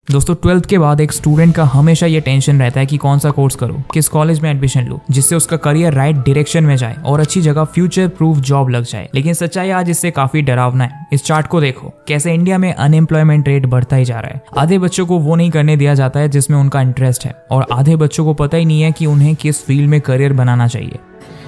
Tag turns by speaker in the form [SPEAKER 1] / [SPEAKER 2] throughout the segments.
[SPEAKER 1] दोस्तों 12th के बाद एक स्टूडेंट का हमेशा ये टेंशन रहता है कि कौन सा कोर्स करूं, किस कॉलेज में एडमिशन लूं, जिससे उसका करियर राइट डायरेक्शन में जाए और अच्छी जगह फ्यूचर प्रूफ जॉब लग जाए। लेकिन सच्चाई आज इससे काफी डरावना है। इस चार्ट को देखो, कैसे इंडिया में अनएम्प्लॉयमेंट रेट बढ़ता ही जा रहा है। आधे बच्चों को वो नहीं करने दिया जाता है जिसमें उनका इंटरेस्ट है, और आधे बच्चों को पता ही नहीं है कि उन्हें किस फील्ड में करियर बनाना चाहिए।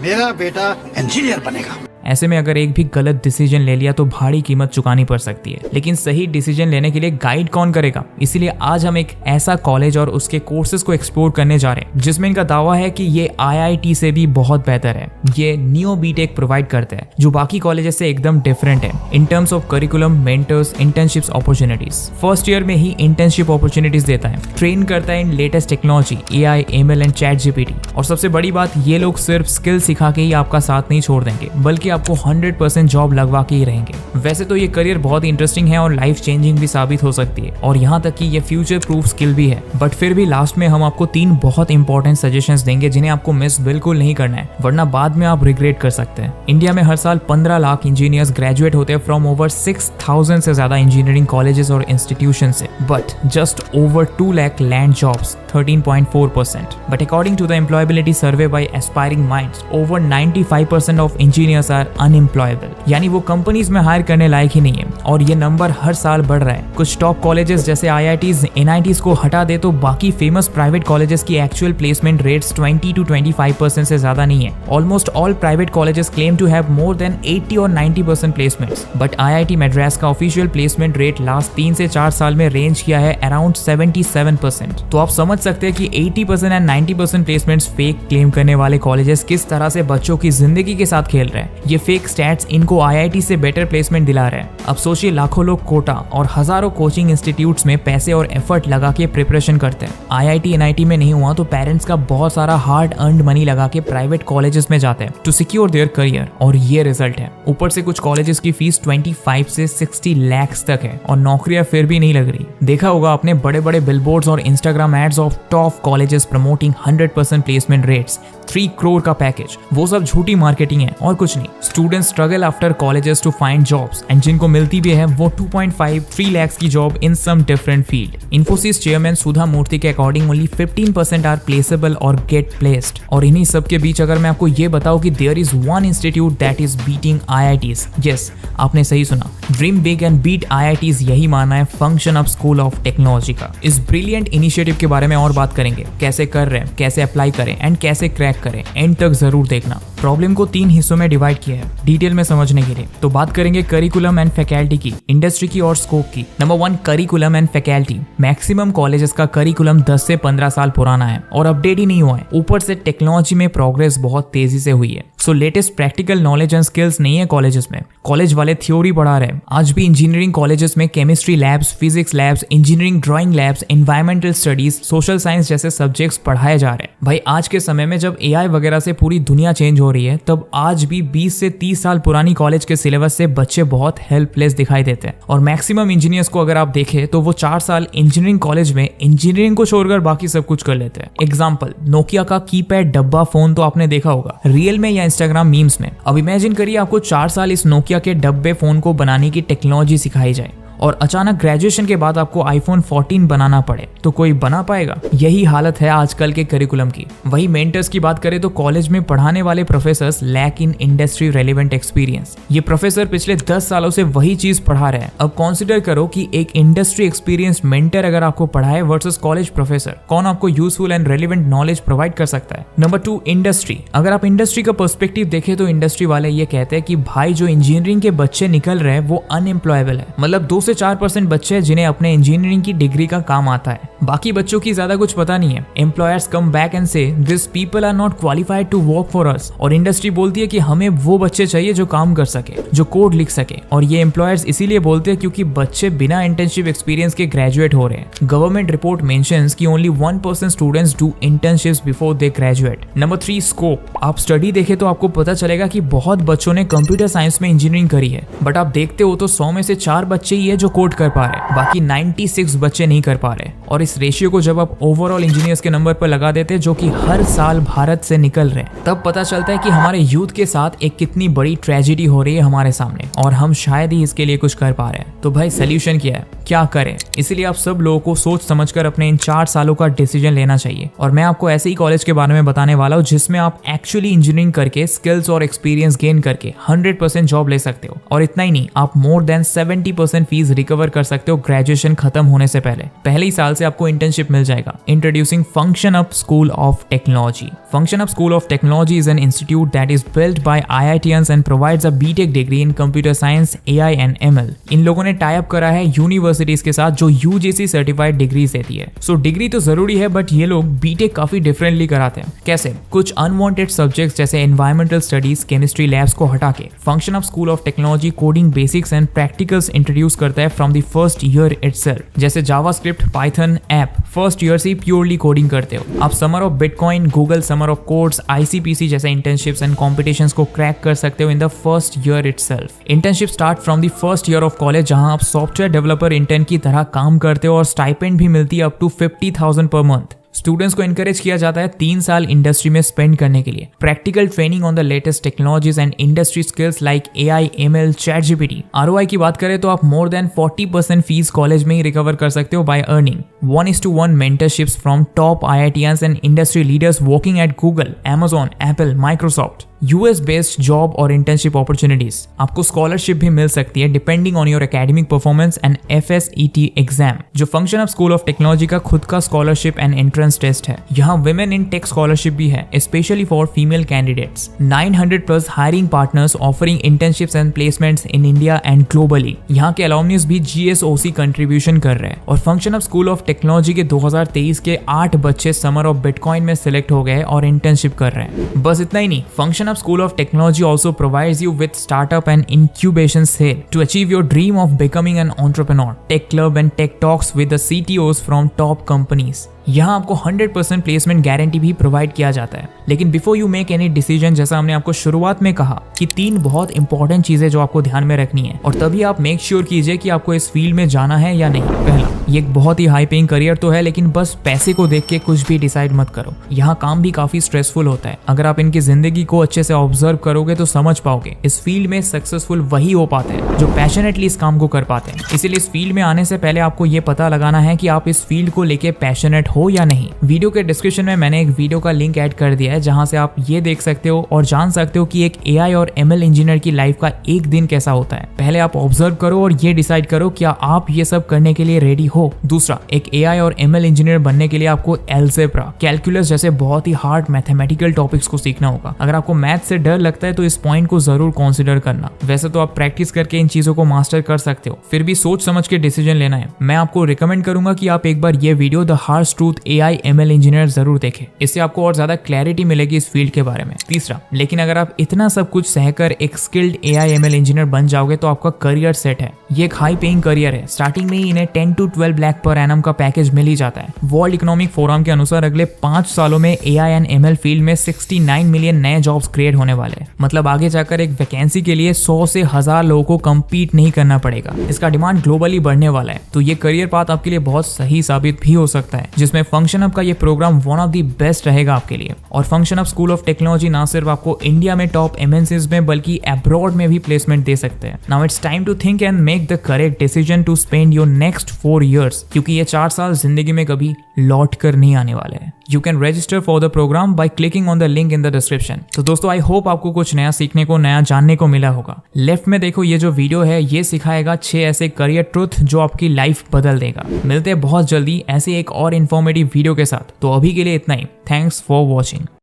[SPEAKER 2] मेरा बेटा इंजीनियर बनेगा।
[SPEAKER 1] ऐसे में अगर एक भी गलत डिसीजन ले लिया तो भारी कीमत चुकानी पड़ सकती है। लेकिन सही डिसीजन लेने के लिए गाइड कौन करेगा? इसीलिए आज हम एक ऐसा कॉलेज और उसके कोर्सेज को एक्सप्लोर करने जा रहे हैं जिसमें इनका दावा है कि ये IIT से भी बहुत बेहतर है। ये नियो बीटेक प्रोवाइड करते हैं जो बाकी कॉलेजेस से एकदम डिफरेंट है in terms of curriculum, mentors, internships opportunities. First year में ही इंटर्नशिप अपॉर्चुनिटीज देता है, ट्रेन करता है in latest technology, AI, ML and ChatGPT। और सबसे बड़ी बात, ये लोग सिर्फ स्किल सिखा के ही आपका साथ नहीं छोड़ देंगे, बल्कि आपको 100% जॉब लगवा के ही रहेंगे। वैसे तो ये करियर बहुत ही इंटरेस्टिंग है और लाइफ चेंजिंग भी साबित हो सकती है, और यहाँ तक कि ये फ्यूचर प्रूफ स्किल भी है। बट फिर भी लास्ट में हम आपको 3 बहुत इंपॉर्टेंट सजेशंस देंगे जिन्हें आपको मिस बिल्कुल नहीं करना है, वरना बाद में आप रिग्रेट कर सकते हैं। इंडिया में हर साल 15 लाख इंजीनियर्स ग्रेजुएट होते हैं फ्रॉम ओवर 6000 से ज्यादा इंजीनियरिंग कॉलेजेस और इंस्टीट्यूशन से, but just over 2 lakh land jobs, 13.4%. But according to the employability survey by Aspiring Minds, over 95% of engineers are unemployable. यानी वो कंपनीज में हायर करने लायक ही नहीं है, और ये नंबर हर साल बढ़ रहा है। कुछ टॉप कॉलेजेस जैसे IITs, NITs को हटा दे तो बाकी फेमस प्राइवेट कॉलेजेस की एक्चुअल प्लेसमेंट रेट्स 20 to 25% से ज्यादा नहीं है। Almost all private colleges claim to have more than 80 और 90% प्लेसमेंट्स, बट IIT मद्रास का ऑफिशियल प्लेसमेंट रेट लास्ट 3 से 4 साल में रेंज किया है अराउंड 77%। तो आप समझ सकते हैं कि 80% एंड 90% प्लेसमेंट्स फेक क्लेम करने वाले कॉलेजेस किस तरह से बच्चों की जिंदगी के साथ खेल रहे हैं। ये फेक स्टैट्स इनको IIT से बेटर प्लेसमेंट दिला रहे हैं। अब सोचिए, लाखों लोग कोटा और हजारों कोचिंग इंस्टीट्यूट्स में पैसे और एफर्ट लगा के प्रिपरेशन करते हैं। IIT NIT में नहीं हुआ तो पेरेंट्स का बहुत सारा हार्ड अर्न्ड मनी लगा के प्राइवेट कॉलेजेस में जाते हैं टू सिक्योर देयर करियर, और ये रिजल्ट है। ऊपर से कुछ कॉलेजेस की फीस 25 से 60 लाख तक है और नौकरियां फिर भी नहीं लग रही। देखा होगा आपने बड़े बड़े बिलबोर्ड्स और Instagram ads of top colleges promoting 100% placement rates, 3 crore का पैकेज। वो सब झूठी मार्केटिंग है और कुछ नहीं। Students struggle after colleges to find jobs, and जिनको मिलती भी है वो 2.5-3 लाख की job in some different field. Infosys chairman Sudha Murthy के अकॉर्डिंग ओनली 15% आर प्लेसेबल और गेट प्लेस्ड। और इन्हीं सब के बीच अगर मैं आपको ये बताऊं कि there is one institute that is beating IITs, yes आपने सही सुना, dream big and beat IITs, यही माना है function of school of technology का। इस ब्रिलियंट इनिशिएटिव के बारे में और बात करेंगे, कैसे कर रहे हैं, कैसे अप्लाई करें एंड कैसे क्रैक करें। एंड तक जरूर देखना। प्रॉब्लम को 3 हिस्सों में डिवाइड किया है डिटेल में समझने के लिए। तो बात करेंगे करिकुलम एंड फैकल्टी की, इंडस्ट्री की और स्कोप की। Number 1, curriculum and faculty. Maximum colleges का करिकुलम 10 से 15 साल पुराना है और अपडेट ही नहीं हुआ है। ऊपर से टेक्नोलॉजी में प्रोग्रेस बहुत तेजी से हुई है, so latest practical knowledge and skills नहीं है कॉलेजेस में। कॉलेज वाले थ्योरी पढ़ा रहे हैं। आज भी इंजीनियरिंग कॉलेजेस में chemistry labs, physics labs, engineering drawing labs, environmental studies, social science जैसे सब्जेक्ट्स पढ़ाए जा रहे हैं। भाई आज के समय में जब AI वगैरह से पूरी दुनिया चेंज हो रही है, तब आज भी 20 से 30 साल पुरानी कॉलेज के सिलेबस से बच्चे बहुत हेल्पलेस दिखाई देते हैं। और मैक्सिमम इंजीनियर्स को अगर आप देखें तो वो 4 साल इंजीनियरिंग कॉलेज में इंजीनियरिंग को छोड़कर बाकी सब कुछ कर लेते हैं। एग्जाम्पल, नोकिया का कीपैड डब्बा फोन तो आपने देखा होगा रियल में या इंस्टाग्राम मीम्स में। अब इमेजिन करिए आपको 4 साल इस नोकिया के डब्बे फोन को बनाने की टेक्नोलॉजी सिखाई जाए और अचानक ग्रेजुएशन के बाद आपको iPhone 14 बनाना पड़े, तो कोई बना पाएगा? यही हालत है आजकल के करिकुलम की। वही मेंटर्स की बात करें तो कॉलेज में पढ़ाने वाले professors lack in industry relevant experience. ये प्रोफेसर पिछले 10 सालों से वही चीज पढ़ा रहे हैं। अब कंसीडर करो कि एक इंडस्ट्री एक्सपीरियंस मेंटर अगर आपको पढ़ाए वर्सेस कॉलेज प्रोफेसर, कौन आपको useful and relevant knowledge provide कर सकता है? Number 2, industry. अगर आप इंडस्ट्री का पर्सपेक्टिव देखें तो इंडस्ट्री वाले ये कहते हैं कि भाई जो इंजीनियरिंग के बच्चे निकल रहे हैं वो अनएम्प्लॉयबल है। मतलब 2 से 4% बच्चे हैं जिन्हें अपने इंजीनियरिंग की डिग्री का काम आता है। बाकी बच्चों की ज्यादा कुछ पता नहीं है। Employers come back and say this people are not qualified to work for us, और इंडस्ट्री बोलती है कि हमें वो बच्चे चाहिए जो काम कर सके, जो कोड लिख सके। और ये एम्प्लॉयर्स इसीलिए बोलते हैं क्योंकि बच्चे बिना इंटर्नशिप एक्सपीरियंस के ग्रेजुएट हो रहे हैं। गवर्नमेंट रिपोर्ट मेंशंस कि only 1% students do internships before they graduate. Number 3, scope. आप स्टडी देखें तो आपको पता चलेगा कि बहुत बच्चों ने कंप्यूटर साइंस में इंजीनियरिंग करी है, बट आप देखते हो तो 100 में से 4 बच्चे ही है जो कोड कर पा रहे हैं, बाकी 96 बच्चे नहीं कर पा रहे। और इस रेशियो को जब आप ओवरऑल इंजीनियर्स के नंबर पर लगा देते जो कि हर साल भारत से निकल रहे हैं, तब पता चलता है कि हमारे यूथ के साथ एक कितनी बड़ी ट्रेजेडी हो रही है हमारे सामने, और हम शायद ही इसके लिए कुछ कर पा रहे हैं। तो भाई सोल्यूशन क्या है, क्या करें? इसलिए आप सब लोगों को सोच समझकर अपने इन 4 सालों का डिसीजन लेना चाहिए। और मैं आपको ऐसे ही कॉलेज के बारे में बताने वाला हूँ जिसमें आप एक्चुअली इंजीनियरिंग करके स्किल्स और एक्सपीरियंस गेन करके 100% जॉब ले सकते हो। और इतना ही नहीं, आप मोर देन 70% फीस रिकवर कर सकते हो ग्रेजुएशन खत्म होने से पहले ही साल से आपको इंटर्नशिप मिल जाएगा। Introducing function up school of technology. Function up school of technology is an institute that is built by IITians and provides a BTech degree in computer science, AI and ML। इन लोगों ने tie up करा है universities के साथ जो UGC certified degrees देती है। सो डिग्री तो जरूरी है, बट ये लोग बीटेक काफी डिफरेंटली कराते हैं। कैसे? कुछ अनवांटेड सब्जेक्ट्स जैसे एनवायरमेंटल स्टडीज, केमिस्ट्री लैब्स को हटा के function of school of technology coding basics and practicals introduce करता है from the first year itself. जैसे JavaScript, Python app first year से ही प्योरली कोडिंग करते हो। आप summer of Bitcoin, Google summer of codes, ICPC जैसे इंटर्नशिप्स एंड कॉम्पिटिशंस को क्रैक कर सकते हो in the first year itself. Internship start from the first year of college, जहां आप सॉफ्टवेयर डेवलपर इंटर्न की तरह काम करते हो और स्टाइपेंड भी मिलती है up to 50,000 per month. Students को एनकरेज किया जाता है 3 साल इंडस्ट्री में स्पेंड करने के लिए। Practical training on the latest technologies and industry skills like AI, ML, ChatGPT। ROI की बात करें तो आप मोर देन 40% फीस कॉलेज में ही रिकवर कर सकते हो by earning 1:1 mentorships from top IITians and industry leaders working at Google, Amazon, Apple, Microsoft। US based job और इंटर्नशिप अपॉर्चुनिटीज। आपको स्कॉलरशिप भी मिल सकती है depending on your academic performance and FSET exam, जो function of school of technology का खुद का स्कॉलरशिप एंड एंट्रेंस टेस्ट है। यहाँ विमेन इन टेक स्कॉलरशिप भी है, specially for female candidates. 900+ hiring partners offering internships and placements in India and globally. यहाँ के अलॉमनीज भी GSOC कंट्रीब्यूशन कर रहे हैं। और function of school of technology के 2023 के 8 बच्चे समर ऑफ बिटकॉइन में सिलेक्ट हो गए और इंटर्नशिप कर रहे हैं। बस इतना ही नहीं, function School of Technology also provides you with startup and incubation cell to achieve your dream of becoming an entrepreneur. Tech club and tech talks with the CTOs from top companies. यहाँ आपको 100% placement guarantee भी provide किया जाता है। लेकिन before you make any decision, जैसा हमने आपको शुरुआत में कहा कि 3 बहुत इंपॉर्टेंट चीजें जो आपको ध्यान में रखनी है, और तभी आप मेक श्योर कीजिए कि आपको इस फील्ड में जाना है या नहीं। पहला, ये एक बहुत ही हाई पेइंग करियर तो है, लेकिन बस पैसे को देख के कुछ भी डिसाइड मत करो। यहाँ काम भी काफी स्ट्रेसफुल होता है। अगर आप इनकी जिंदगी को अच्छे से ऑब्जर्व करोगे तो समझ पाओगे इस फील्ड में सक्सेसफुल वही हो पाते हैं जो पैशनेटली इस काम को कर पाते हैं। इसीलिए इस फील्ड में आने से पहले आपको ये पता लगाना है कि आप इस फील्ड को लेके पैशनेट हो या नहीं। वीडियो के डिस्क्रिप्शन में मैंने एक वीडियो का लिंक ऐड कर दिया है, जहां से आप ये देख सकते हो और जान सकते हो कि एक AI और ML इंजीनियर की लाइफ का एक दिन कैसा होता है। पहले आप ऑब्जर्व करो और ये डिसाइड करो क्या आप ये सब करने के लिए रेडी हो। दूसरा, एक AI और ML इंजीनियर बनने के लिए आपको एल्जेब्रा, कैलकुलस जैसे बहुत ही हार्ड मैथमेटिकल टॉपिक्स को सीखना होगा। अगर आपको मैथ से डर लगता है तो इस पॉइंट को जरूर कंसीडर करना। वैसे तो आप प्रैक्टिस करके इन चीजों को मास्टर कर सकते हो, फिर भी सोच समझ के डिसीजन लेना है। मैं आपको रिकमेंड करूंगा कि आप एक बार ये video the harsh truth AI ML engineer जरूर देखें। इससे आपको और ज्यादा क्लैरिटी मिलेगी इस फील्ड के बारे में। तीसरा, लेकिन अगर आप इतना सब कुछ सहकर एक स्किल्ड AI ML इंजीनियर बन जाओगे तो आपका करियर सेट है। ये एक हाई पेइंग करियर है। स्टार्टिंग में ही इन्हें 10 to 12 लाख पर एनम का पैकेज मिल ही जाता है। वर्ल्ड इकोनॉमिक फोरम के अनुसार अगले 5 सालों में AI एंड ML फील्ड में 69 मिलियन नए जॉब्स क्रिएट होने वाले हैं। मतलब आगे जाकर एक वैकेंसी के लिए 100 से 1000 लोगों को कम्पीट नहीं करना पड़ेगा। इसका डिमांड ग्लोबली बढ़ने वाला है, तो ये करियर पाथ आपके लिए बहुत सही साबित भी हो सकता है, जिसमें फंक्शन अप का ये programme one of the best रहेगा आपके लिए। और function up school of technology ना सिर्फ आपको इंडिया में टॉप MNCs में बल्कि अब्रॉड में भी प्लेसमेंट दे सकते हैं। Now it's time to think and make the correct decision to spend your next 4 years, क्योंकि ये 4 साल जिंदगी में कभी लौट कर नहीं आने वाले हैं। You can register for the program by clicking on the link in the description। तो दोस्तों, आई होप आपको कुछ नया सीखने को, नया जानने को मिला होगा। लेफ्ट में देखो, ये जो वीडियो है ये सिखाएगा 6 ऐसे करियर ट्रुथ जो आपकी लाइफ बदल देगा। मिलते हैं बहुत जल्दी ऐसे एक और इन्फॉर्मेटिव वीडियो के साथ। तो अभी के लिए इतना ही। Thanks for watching.